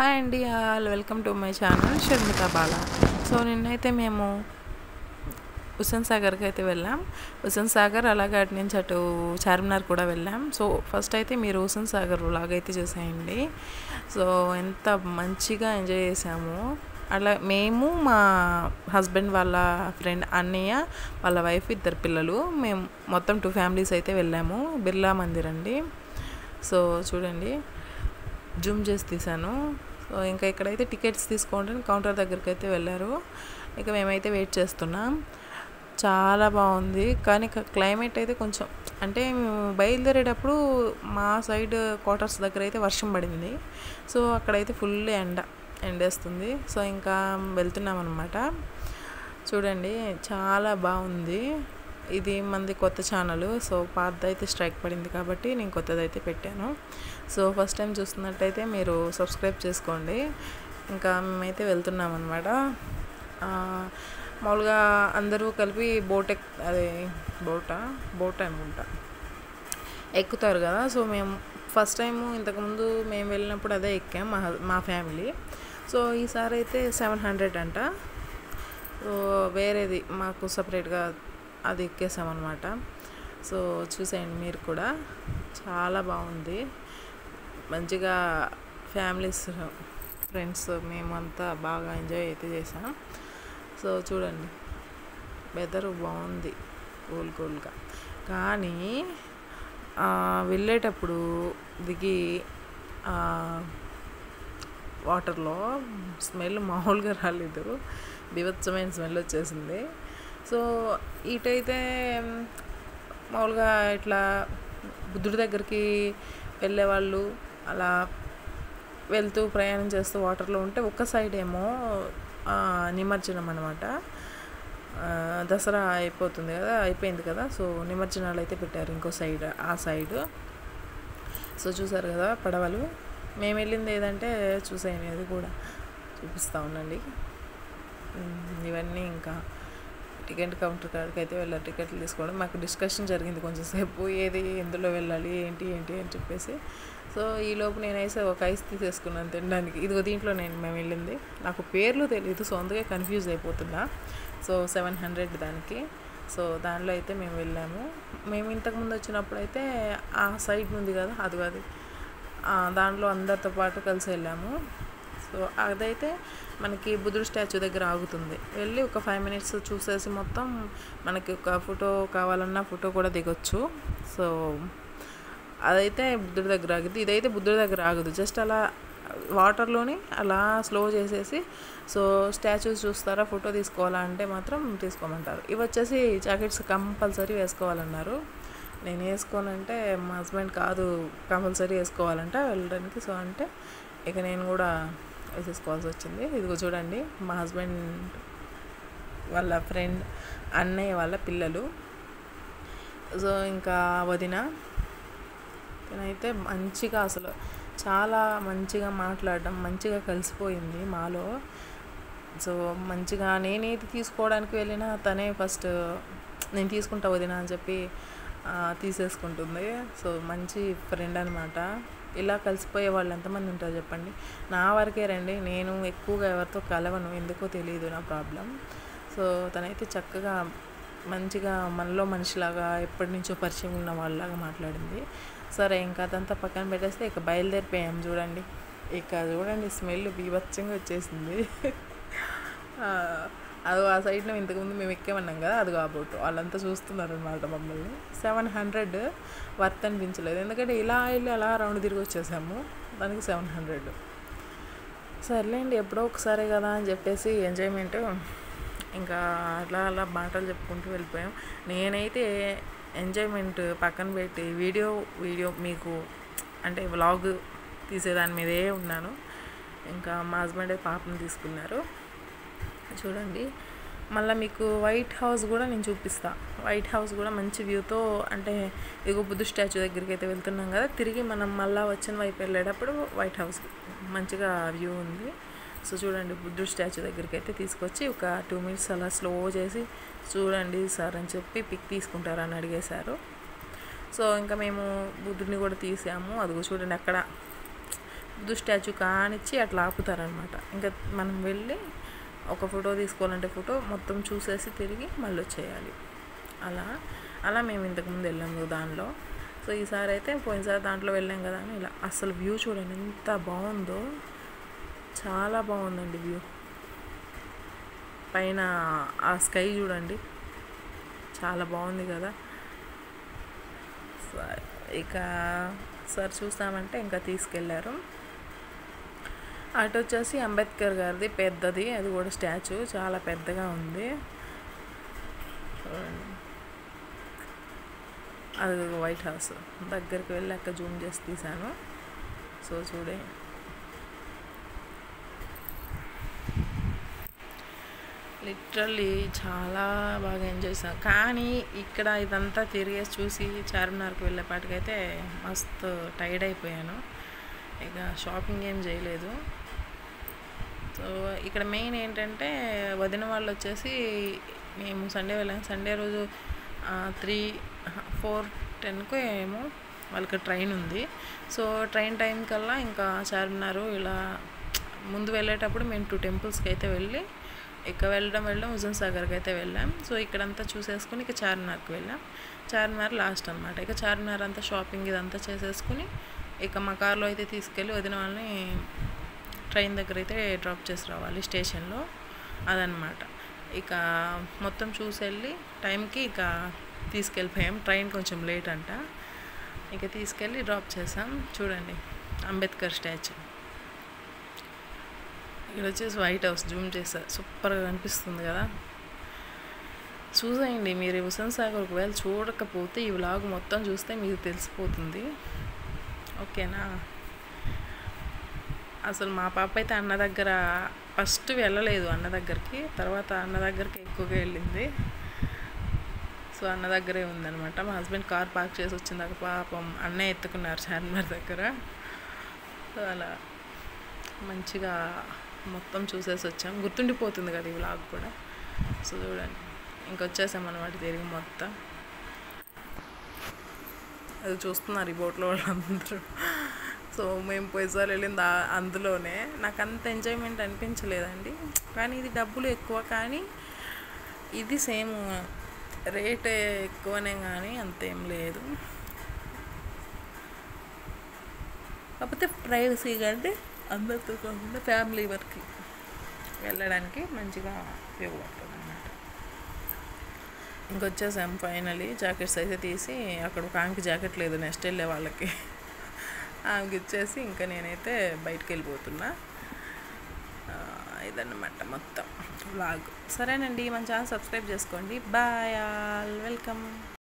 Hi అండి all welcome to my channel Sharmitha Bala. So నిన్నైతే మేము హుస్సేన్ సాగర్కి అయితే వెళ్ళాం. హుస్సేన్ సాగర్ అలాగే అటు నుంచి అటు చార్మినార్ కూడా వెళ్ళాం. సో ఫస్ట్ అయితే మీరు హుస్సేన్ సాగర్ వ్లాగ్ అయితే చూసేయండి. సో ఎంత మంచిగా ఎంజాయ్ చేసాము. అలా మేము మా హస్బెండ్ వాళ్ళ ఫ్రెండ్ అన్నయ్య వాళ్ళ వైఫ్ ఇద్దరు పిల్లలు మేము మొత్తం 2 ఫ్యామిలీస్ అయితే వెళ్ళాము. బిర్లా మందిర్ అండి. సో చూడండి జూమ్ చేసి తీసాను. సో ఇంకా ఇక్కడైతే టికెట్స్ తీసుకోండి కౌంటర్ దగ్గరికి అయితే వెళ్ళారు. ఇక మేమైతే వెయిట్ చేస్తున్నాం. చాలా బాగుంది కానీ క్లైమేట్ అయితే కొంచెం అంటే మేము బయలుదేరేటప్పుడు మా సైడ్ క్వార్టర్స్ దగ్గర అయితే వర్షం పడింది. సో అక్కడైతే ఫుల్ ఎండేస్తుంది. సో ఇంకా వెళ్తున్నాం అనమాట. చూడండి చాలా బాగుంది. ఇది మంది కొత్త ఛానల్. సో పాతది అయితే స్ట్రైక్ పడింది కాబట్టి నేను కొత్తది అయితే పెట్టాను. సో ఫస్ట్ టైం చూస్తున్నట్టయితే మీరు సబ్స్క్రైబ్ చేసుకోండి. ఇంకా మేమైతే వెళ్తున్నాం అనమాట. మామూలుగా అందరూ కలిపి బోట్ అనుకుంటా ఎక్కుతారు కదా. సో మేము ఫస్ట్ టైము ఇంతకుముందు మేము వెళ్ళినప్పుడు అదే ఎక్కాం మా ఫ్యామిలీ. సో ఈసారి అయితే 700 అంట. సో వేరేది మాకు సపరేట్గా అది ఎక్కేసామన్నమాట. సో చూసేయండి మీరు కూడా, చాలా బాగుంది. మంచిగా ఫ్యామిలీస్ ఫ్రెండ్స్ మేమంతా బాగా ఎంజాయ్ అయితే చేసాం. సో చూడండి వెదరు బాగుంది కూల్గా. కానీ వెళ్ళేటప్పుడు దిగి వాటర్లో స్మెల్ మామూలుగా రాలేదు, బీభత్సమైన స్మెల్ వచ్చేసింది. సో ఇటైతే మామూలుగా ఇట్లా బుద్ధుడి దగ్గరికి వెళ్ళేవాళ్ళు అలా వెళ్తూ ప్రయాణం చేస్తూ వాటర్లో ఉంటే ఒక సైడ్ ఏమో నిమజ్జనం అనమాట. దసరా అయిపోయింది కదా. సో నిమజ్జనాలు అయితే పెట్టారు ఇంకో సైడ్, ఆ సైడ్. సో చూసారు కదా పడవలు. మేము వెళ్ళింది ఏదంటే చూసేయండి, అది కూడా చూపిస్తూ ఉండండి. ఇవన్నీ ఇంకా టికెట్ కౌంటర్ కాడికి అయితే వెళ్ళారు టికెట్లు తీసుకోవడం. మాకు డిస్కషన్ జరిగింది కొంచెంసేపు, ఏది ఎందులో వెళ్ళాలి ఏంటి అని చెప్పేసి. సో ఈలోపు నేనైతే ఒక ఐస్ తీసేసుకున్నాను తినడానికి. ఇదిగో దీంట్లో మేము వెళ్ళింది. నాకు పేర్లు తెలియదు, సో అందుకే కన్ఫ్యూజ్ అయిపోతున్నా. సో 700 దానికి. సో దానిలో అయితే మేము వెళ్ళాము. మేము ఇంతకుముందు వచ్చినప్పుడు అయితే ఆ సైడ్ ఉంది కదా, అది దాంట్లో అందరితో పాటు కలిసి వెళ్ళాము. సో అదైతే మనకి బుద్ధుడు స్టాచ్యూ దగ్గర ఆగుతుంది. వెళ్ళి ఒక 5 minutes చూసేసి మొత్తం మనకి ఒక ఫోటో కావాలన్నా ఫోటో కూడా దిగొచ్చు. సో అదైతే బుద్ధుడి దగ్గర ఆగుద్ది. ఇదైతే బుద్ధుడి దగ్గర ఆగదు, జస్ట్ అలా వాటర్లోని అలా స్లో చేసేసి సో స్టాచ్యూస్ చూస్తారా ఫోటో తీసుకోవాలా అంటే మాత్రం తీసుకోమంటారు. ఇవి వచ్చేసి జాకెట్స్ కంపల్సరీ వేసుకోవాలన్నారు. నేను వేసుకోనంటే మా హస్బెండ్ కాదు కంపల్సరీ వేసుకోవాలంట వెళ్ళడానికి. సో అంటే ఇక నేను కూడా వేసేసుకోవాల్సి వచ్చింది. ఇదిగో చూడండి మా హస్బెండ్ వాళ్ళ ఫ్రెండ్ అన్నయ్య వాళ్ళ పిల్లలు. సో ఇంకా వదిన తనైతే మంచిగా అసలు చాలా మంచిగా మాట్లాడడం, మంచిగా కలిసిపోయింది మాలో. సో మంచిగా నేనేది తీసుకోవడానికి వెళ్ళినా తనే ఫస్ట్ నేను తీసుకుంటా వదిన అని చెప్పి తీసేసుకుంటుంది. సో మంచి ఫ్రెండ్ అనమాట. ఇలా కలిసిపోయే వాళ్ళు ఎంతమంది ఉంటారు చెప్పండి. నా వరకే రండి, నేను ఎక్కువగా ఎవరితో కలవను, ఎందుకో తెలియదు నా ప్రాబ్లం. సో తనైతే చక్కగా మంచిగా మనలో మనిషిలాగా ఎప్పటి నుంచో పరిచయం ఉన్న వాళ్ళలాగా మాట్లాడింది. సరే ఇంకా అదంతా పక్కన పెట్టేస్తే ఇక బయలుదేరిపోయాం. చూడండి స్మెల్ బీభత్సంగా వచ్చేసింది. అది ఆ సైడ్లో ఇంతకుముందు మేము ఎక్కేమన్నాం కదా, అది కాబోటు వాళ్ళంతా చూస్తున్నారు అనమాట మమ్మల్ని. 700 వర్త్ అనిపించలేదు, ఎందుకంటే ఇలా వెళ్ళి అలా రౌండ్ తిరిగి వచ్చేసాము. దానికి 700. సర్లేండి ఎప్పుడో ఒకసారి కదా అని చెప్పేసి ఎంజాయ్మెంట్ ఇంకా అలా మాటలు చెప్పుకుంటూ వెళ్ళిపోయాం. నేనైతే ఎంజాయ్మెంట్ పక్కన పెట్టి వీడియో మీకు అంటే వ్లాగ్ తీసేదాని మీదే ఉన్నాను. ఇంకా మా హస్బెండ్ పాపను తీసుకున్నారు. చూడండి మళ్ళీ మీకు వైట్ హౌస్ కూడా నేను చూపిస్తాను. వైట్ హౌస్ కూడా మంచి వ్యూతో, అంటే ఇగో బుద్ధ స్టాచ్యూ దగ్గరికి అయితే వెళ్తున్నాం కదా, తిరిగి మనం మళ్ళీ వచ్చిన వైపు వెళ్ళేటప్పుడు వైట్ హౌస్ మంచిగా వ్యూ ఉంది. సో చూడండి బుద్ధుడు స్టాచ్యూ దగ్గరికి అయితే తీసుకొచ్చి ఒక 2 minutes అలా స్లో చేసి చూడండి సార్ అని చెప్పి పిక్ తీసుకుంటారని అడిగేశారు. సో ఇంకా మేము బుద్ధుడిని కూడా తీసాము. అదిగో చూడండి అక్కడ బుద్ధ స్టాచ్యూ కానిచ్చి అట్లా ఆపుతారనమాట. ఇంకా మనం వెళ్ళి ఒక ఫోటో తీసుకోవాలంటే ఫోటో మొత్తం చూసేసి తిరిగి మళ్ళీ వచ్చేయాలి. అలా అలా మేము ఇంతకుముందు వెళ్ళాము దానిలో. సో ఈసారి అయితే పోయినసారి దాంట్లో వెళ్ళాం కదా అని ఇలా. అసలు వ్యూ చూడండి ఎంత బాగుందో, చాలా బాగుందండి వ్యూ. పైన ఆ స్కై చూడండి చాలా బాగుంది కదా. ఇక సార్ చూస్తామంటే ఇంకా తీసుకెళ్ళారు. అటు వచ్చేసి అంబేద్కర్ గారిది పెద్దది, అది కూడా స్టాచ్యూ చాలా పెద్దగా ఉంది. అది వైట్ హౌస్ దగ్గరికి వెళ్ళి అక్కడ జూమ్ చేసి తీసాను. సో చూడే లిటరల్లీ చాలా బాగా ఎంజాయ్ చేసాం. కానీ ఇక్కడ ఇదంతా తిరిగేసి చూసి చార్మినార్కి వెళ్ళేపాటికైతే మస్తు టైర్డ్ అయిపోయాను. ఇక షాపింగ్ ఏం చేయలేదు. సో ఇక్కడ మెయిన్ ఏంటంటే వదిన వాళ్ళు వచ్చేసి మేము సండే వెళ్ళాము. సండే రోజు 4:10 ఏమో వాళ్ళకి ట్రైన్ ఉంది. సో ట్రైన్ టైం కల్లా ఇంకా చార్మినారు ఇలా ముందు వెళ్ళేటప్పుడు మేము 2 టెంపుల్స్కి అయితే వెళ్ళి ఇక వెళ్ళడం హుజూర్ సాగర్కి అయితే వెళ్ళాం. సో ఇక్కడంతా చూసేసుకుని ఇక చార్మినార్కి వెళ్ళాం. చార్మినార్ లాస్ట్ అనమాట. ఇక చార్మినార్ అంతా షాపింగ్ ఇదంతా చేసేసుకుని ఇక మా కార్లో అయితే తీసుకెళ్ళి వదిన వాళ్ళని ట్రైన్ దగ్గర అయితే డ్రాప్ చేసి రావాలి స్టేషన్లో, అదనమాట. ఇక మొత్తం చూసి వెళ్ళి టైంకి ఇక తీసుకెళ్ళిపోయాం. ట్రైన్ కొంచెం లేట్ అంట. ఇక తీసుకెళ్ళి డ్రాప్ చేసాం. చూడండి అంబేద్కర్ స్టాచ్యూ. ఇక్కడ వచ్చేసి వైట్ హౌస్ జూమ్ చేస్తారు, సూపర్గా కనిపిస్తుంది కదా. చూసేయండి మీరు హుస్సేన్ సాగర్ ఒకవేళ చూడకపోతే ఈ వ్లాగ్ మొత్తం చూస్తే మీకు తెలిసిపోతుంది, ఓకేనా. అసలు మా పాప అయితే అన్న దగ్గర ఫస్ట్ వెళ్ళలేదు, అన్న దగ్గరికి, తర్వాత అన్న దగ్గరికి ఎక్కువగా వెళ్ళింది. సో అన్న దగ్గరే ఉందనమాట. మా హస్బెండ్ కార్ పార్క్ చేసి వచ్చిందాక పాపం అన్నయ్య ఎత్తుకున్నారు చార్మినార్ దగ్గర. సో అలా మంచిగా మొత్తం చూసేసి వచ్చాం. గుర్తుండిపోతుంది కదా ఈ వ్లాగ్ కూడా. సో చూడండి ఇంకొచ్చేసాం అనమాట తిరిగి మొత్తం. అది చూస్తున్నారు ఈ బోట్లో వాళ్ళందరూ. సో మేము పోయిసారి వెళ్ళింది అందులోనే. నాకు అంత ఎంజాయ్మెంట్ అనిపించలేదండి. కానీ ఇది డబ్బులు ఎక్కువ, కానీ ఇది సేమ్ రేట్ ఎక్కువనే, కానీ అంతేం లేదు. కాకపోతే ప్రైవసీగా అంటే అందరితో కాకుండా ఫ్యామిలీ వరకు వెళ్ళడానికి మంచిగా ఉపయోగపడుతుంది అన్నమాట. ఇంకొచ్చేసాం ఫైనలీ. జాకెట్స్ అయితే తీసి అక్కడ ఒక ఆమెకి జాకెట్ లేదు నెక్స్ట్ వెళ్ళే వాళ్ళకి, ఆమెకి ఇచ్చేసి ఇంకా నేనైతే బయటికి వెళ్ళిపోతున్నా. ఇదన్నమాట మొత్తం వ్లాగ్. సరేనండి, మన ఛానల్ సబ్స్క్రైబ్ చేసుకోండి. Bye all, welcome.